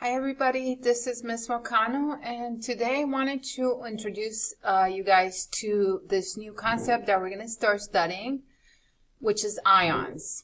Hi everybody, this is Ms. Mocano, and today I wanted to introduce you guys to this new concept that we're going to start studying, which is ions.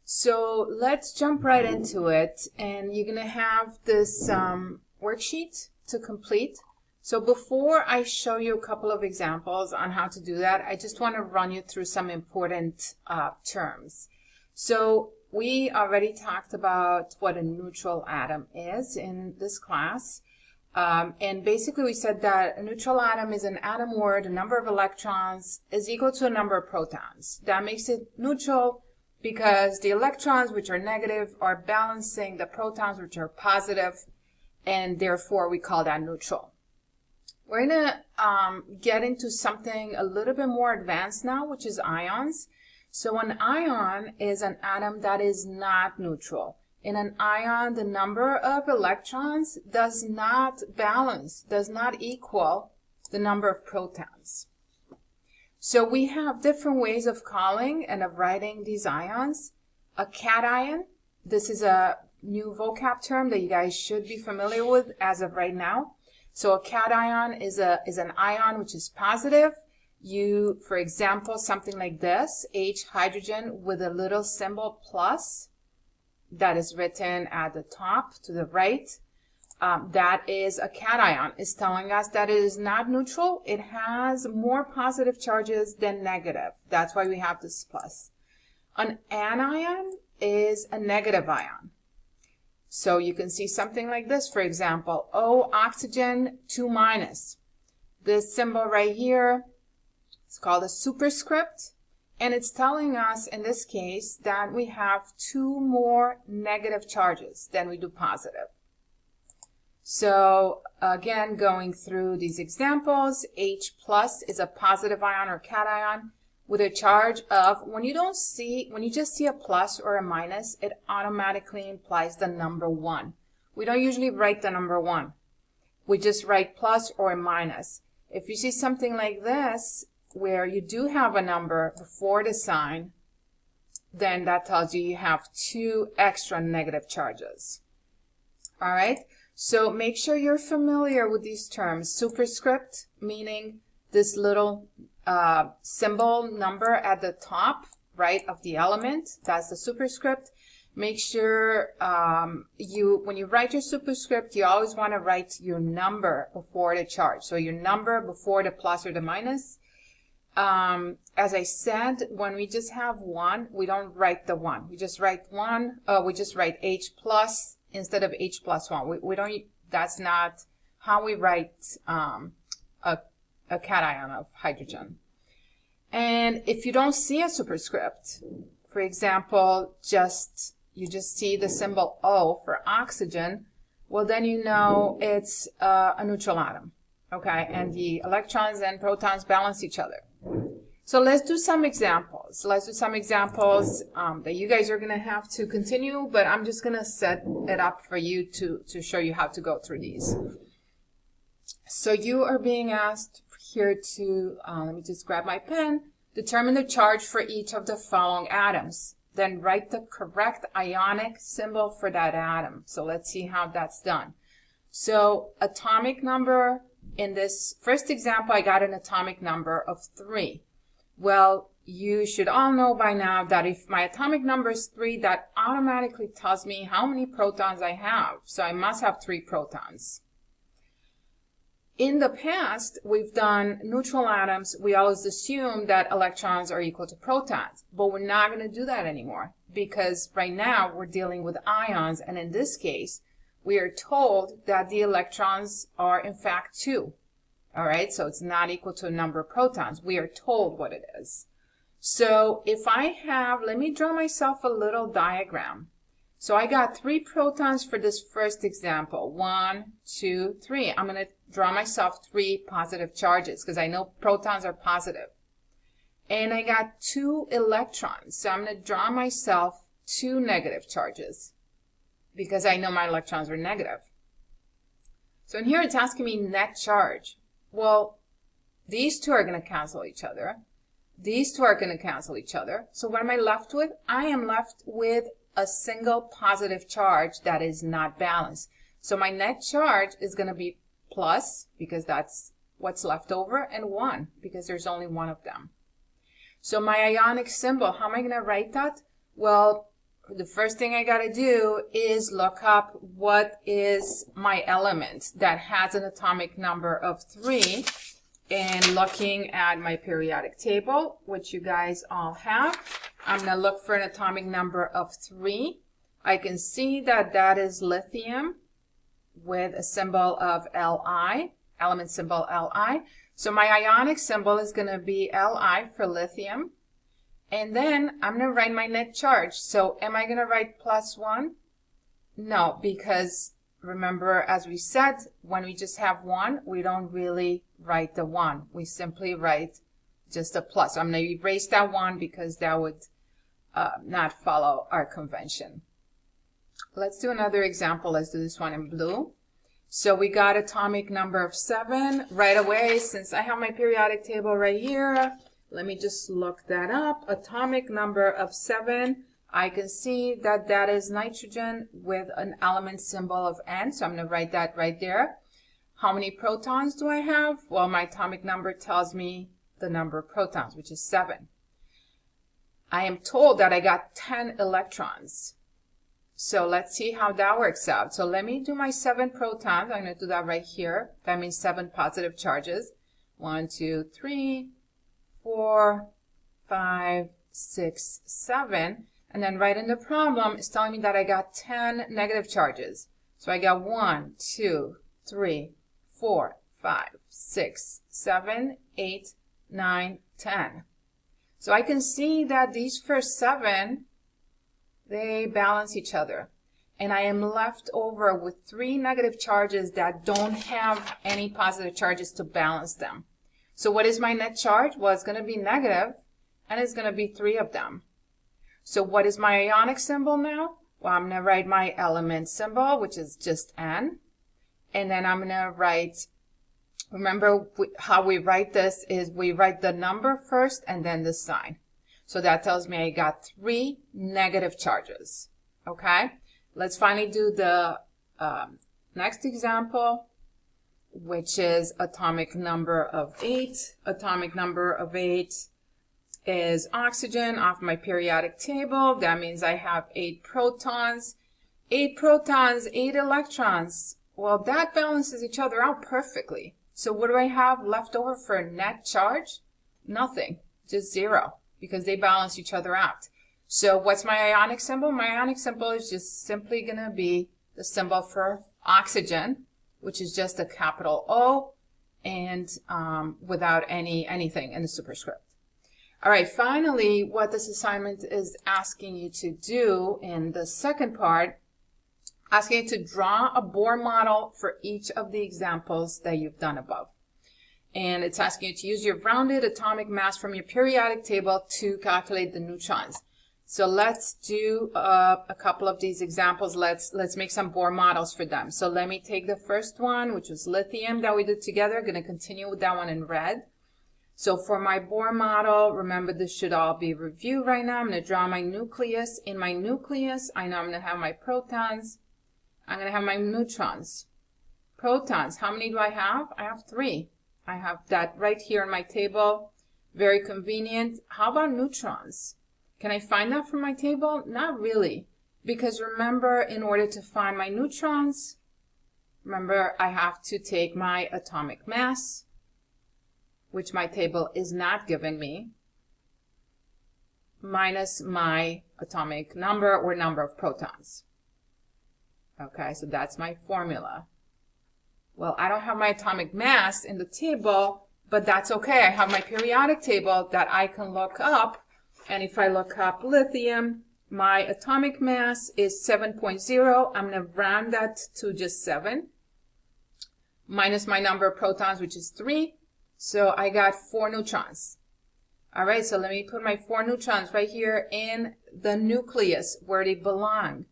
So let's jump right into it, and you're going to have this worksheet to complete. So before I show you a couple of examples on how to do that, I just want to run you through some important terms. So we already talked about what a neutral atom is in this class. And basically we said that a neutral atom is an atom where the number of electrons is equal to a number of protons. That makes it neutral because the electrons, which are negative, are balancing the protons, which are positive, and therefore we call that neutral. We're going to get into something a little bit more advanced now, which is ions. So an ion is an atom that is not neutral. In an ion, the number of electrons does not balance, does not equal the number of protons. So we have different ways of calling and of writing these ions. A cation, this is a new vocab term that you guys should be familiar with as of right now. So a cation is an ion which is positive. For example, something like this, H hydrogen with a little symbol plus that is written at the top to the right. That is a cation. It's telling us that it is not neutral. It has more positive charges than negative. That's why we have this plus. An anion is a negative ion. So you can see something like this, for example, O oxygen 2-. This symbol right here, it's called a superscript, and it's telling us in this case that we have 2 more negative charges than we do positive. So again, going through these examples, H plus is a positive ion or cation with a charge of, when you just see a plus or a minus, it automatically implies the number 1. We don't usually write the number 1. We just write plus or a minus. If you see something like this, where you do have a number before the sign, then that tells you you have 2 extra negative charges. All right, so make sure you're familiar with these terms. Superscript, meaning this little symbol number at the top, right, of the element. That's the superscript. Make sure when you write your superscript, you always want to write your number before the charge. So your number before the plus or the minus. As I said, when we just have 1, we don't write the 1. We just write 1. We just write H plus instead of H plus 1. We don't. That's not how we write a cation of hydrogen. And if you don't see a superscript, for example, you just see the symbol O for oxygen, well then you know it's a neutral atom. Okay, and the electrons and protons balance each other. So let's do some examples. Let's do some examples that you guys are going to have to continue, but I'm just going to set it up for you to show you how to go through these. So you are being asked here to, let me just grab my pen, determine the charge for each of the following atoms. Then write the correct ionic symbol for that atom. So let's see how that's done. So atomic number. In this first example, I got an atomic number of 3. Well, you should all know by now that if my atomic number is 3, that automatically tells me how many protons I have. So I must have 3 protons. In the past, we've done neutral atoms. We always assume that electrons are equal to protons, but we're not going to do that anymore because right now we're dealing with ions, and in this case, we are told that the electrons are in fact 2. All right, so it's not equal to a number of protons. We are told what it is. So if I have, let me draw myself a little diagram. So I got 3 protons for this first example. 1, 2, 3. I'm going to draw myself 3 positive charges because I know protons are positive. And I got 2 electrons. So I'm going to draw myself 2 negative charges, because I know my electrons are negative. So in here it's asking me net charge. Well, these 2 are going to cancel each other. These 2 are going to cancel each other. So what am I left with? I am left with a single positive charge that is not balanced. So my net charge is going to be plus, because that's what's left over, and 1, because there's only one of them. So my ionic symbol, how am I going to write that? Well, the first thing I got to do is look up what is my element that has an atomic number of 3. And looking at my periodic table, which you guys all have, I'm going to look for an atomic number of 3. I can see that that is lithium with a symbol of Li, element symbol Li. So my ionic symbol is going to be Li for lithium. And then I'm going to write my net charge. So am I going to write +1? No, because remember, as we said, when we just have 1, we don't really write the 1. We simply write just a plus. I'm going to erase that 1 because that would not follow our convention. Let's do another example. Let's do this one in blue. So we got atomic number of 7 right away. Since I have my periodic table right here, let me just look that up. Atomic number of 7. I can see that that is nitrogen with an element symbol of N. So I'm going to write that right there. How many protons do I have? Well, my atomic number tells me the number of protons, which is 7. I am told that I got 10 electrons. So let's see how that works out. So let me do my 7 protons. I'm going to do that right here. That means 7 positive charges. 1, 2, 3, 4, 5, 6, 7. And then right in the problem, it's telling me that I got 10 negative charges. So I got 1, 2, 3, 4, 5, 6, 7, 8, 9, 10. So I can see that these first 7, they balance each other. And I am left over with 3 negative charges that don't have any positive charges to balance them. So what is my net charge? Well, it's going to be negative, and it's going to be 3 of them. So what is my ionic symbol now? Well, I'm going to write my element symbol, which is just N. And then I'm going to write, remember how we write this is we write the number first and then the sign. So that tells me I got 3 negative charges. Okay? Let's finally do the next example, which is atomic number of 8. Atomic number of 8 is oxygen off my periodic table. That means I have 8 protons. 8 protons, 8 electrons. Well, that balances each other out perfectly. So what do I have left over for net charge? Nothing, just 0, because they balance each other out. So what's my ionic symbol? My ionic symbol is just simply going to be the symbol for oxygen, which is just a capital O and without anything in the superscript. All right, finally, what this assignment is asking you to do in the second part, asking you to draw a Bohr model for each of the examples that you've done above. And it's asking you to use your rounded atomic mass from your periodic table to calculate the neutrons. So let's do a couple of these examples. Let's make some Bohr models for them. So let me take the first one, which was lithium that we did together. I'm going to continue with that one in red. So for my Bohr model, remember this should all be reviewed right now. I'm going to draw my nucleus. In my nucleus, I know I'm going to have my protons. I'm going to have my neutrons. Protons, how many do I have? I have 3. I have that right here in my table. Very convenient. How about neutrons? Can I find that from my table? Not really. Because remember, in order to find my neutrons, remember I have to take my atomic mass, which my table is not giving me, minus my atomic number or number of protons. Okay, so that's my formula. Well, I don't have my atomic mass in the table, but that's okay. I have my periodic table that I can look up. And if I look up lithium, my atomic mass is 7.0. I'm going to round that to just 7. Minus my number of protons, which is 3. So I got 4 neutrons. All right, so let me put my 4 neutrons right here in the nucleus where they belong.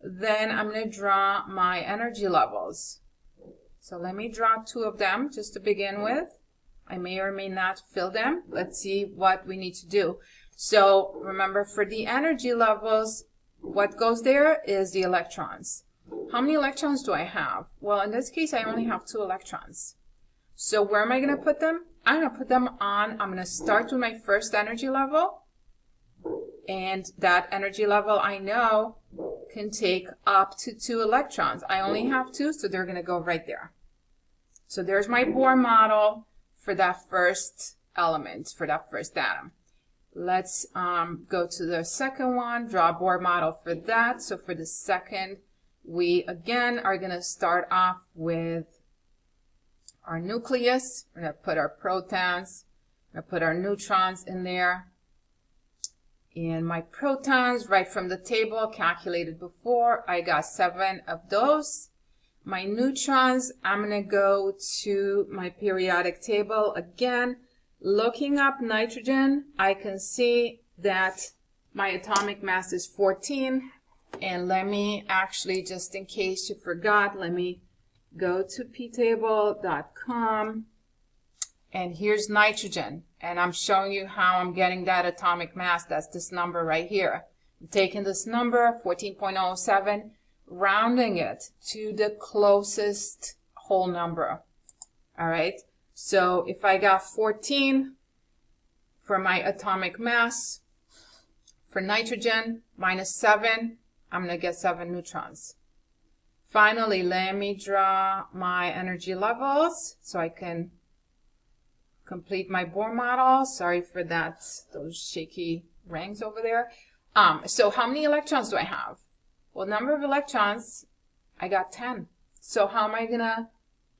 Then I'm going to draw my energy levels. So let me draw 2 of them just to begin with. I may or may not fill them. Let's see what we need to do. So remember, for the energy levels, what goes there is the electrons. How many electrons do I have? Well, in this case, I only have 2 electrons. So where am I going to put them? I'm going to put them on, I'm going to start with my first energy level. And that energy level I know can take up to 2 electrons. I only have 2, so they're going to go right there. So there's my Bohr model for that first element, for that first atom. Let's go to the second one, draw a Bohr model for that. So for the second, we again are going to start off with our nucleus. We're going to put our protons, we're going to put our neutrons in there. And my protons, right from the table, calculated before, I got 7 of those. My neutrons, I'm going to go to my periodic table again. Looking up nitrogen, I can see that my atomic mass is 14. And let me actually, just in case you forgot, let me go to ptable.com. And here's nitrogen. And I'm showing you how I'm getting that atomic mass. That's this number right here. I'm taking this number, 14.07, rounding it to the closest whole number. All right. So if I got 14 for my atomic mass, for nitrogen, minus 7, I'm going to get 7 neutrons. Finally, let me draw my energy levels so I can complete my Bohr model. Sorry for that, those shaky rings over there. So how many electrons do I have? Well, number of electrons, I got 10. So how am I going to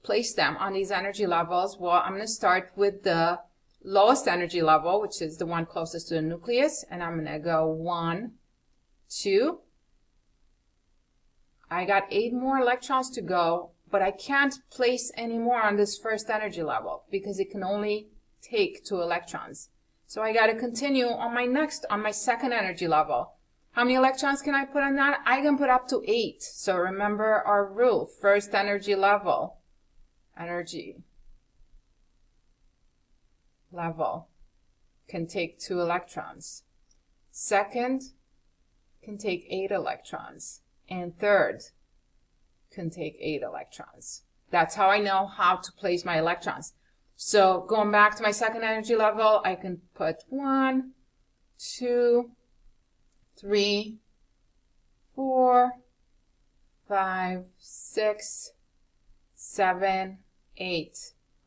place them on these energy levels? Well, I'm going to start with the lowest energy level, which is the one closest to the nucleus. And I'm going to go 1, 2. I got 8 more electrons to go, but I can't place any more on this first energy level because it can only take 2 electrons. So I got to continue on my second energy level. How many electrons can I put on that? I can put up to 8. So remember our rule, first energy level can take 2 electrons. Second can take 8 electrons. And third can take 8 electrons. That's how I know how to place my electrons. So going back to my second energy level, I can put 1, 2, 3, 4, 5, 6, 7, 8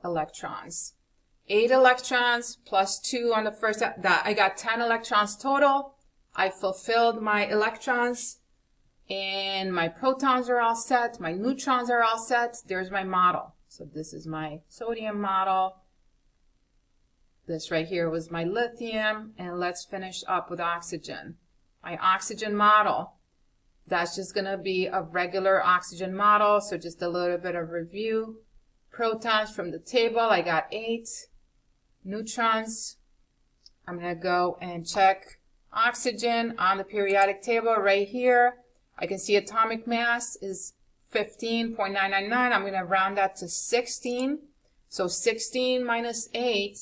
electrons. 8 electrons plus 2 on the first, that I got 10 electrons total. I fulfilled my electrons. And my protons are all set, my neutrons are all set. There's my model. So this is my sodium model. This right here was my lithium. And let's finish up with oxygen. My oxygen model. That's just going to be a regular oxygen model. So just a little bit of review. Protons from the table, I got 8. Neutrons, I'm going to go and check oxygen on the periodic table right here. I can see atomic mass is 15.999. I'm going to round that to 16. So 16 minus 8,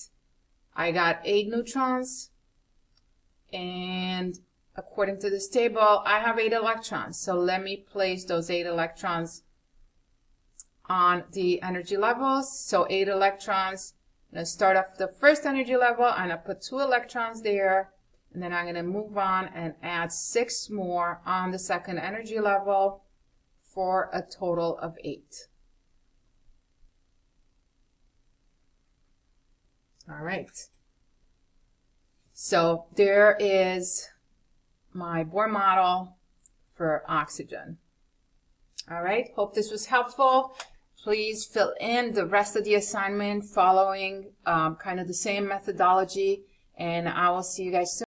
I got 8 neutrons. And according to this table, I have 8 electrons. So let me place those 8 electrons on the energy levels. So 8 electrons. I'm going to start off the first energy level. I'm going to put 2 electrons there. And then I'm going to move on and add 6 more on the second energy level for a total of 8. All right. So there is my Bohr model for oxygen. All right. Hope this was helpful. Please fill in the rest of the assignment following kind of the same methodology. And I will see you guys soon.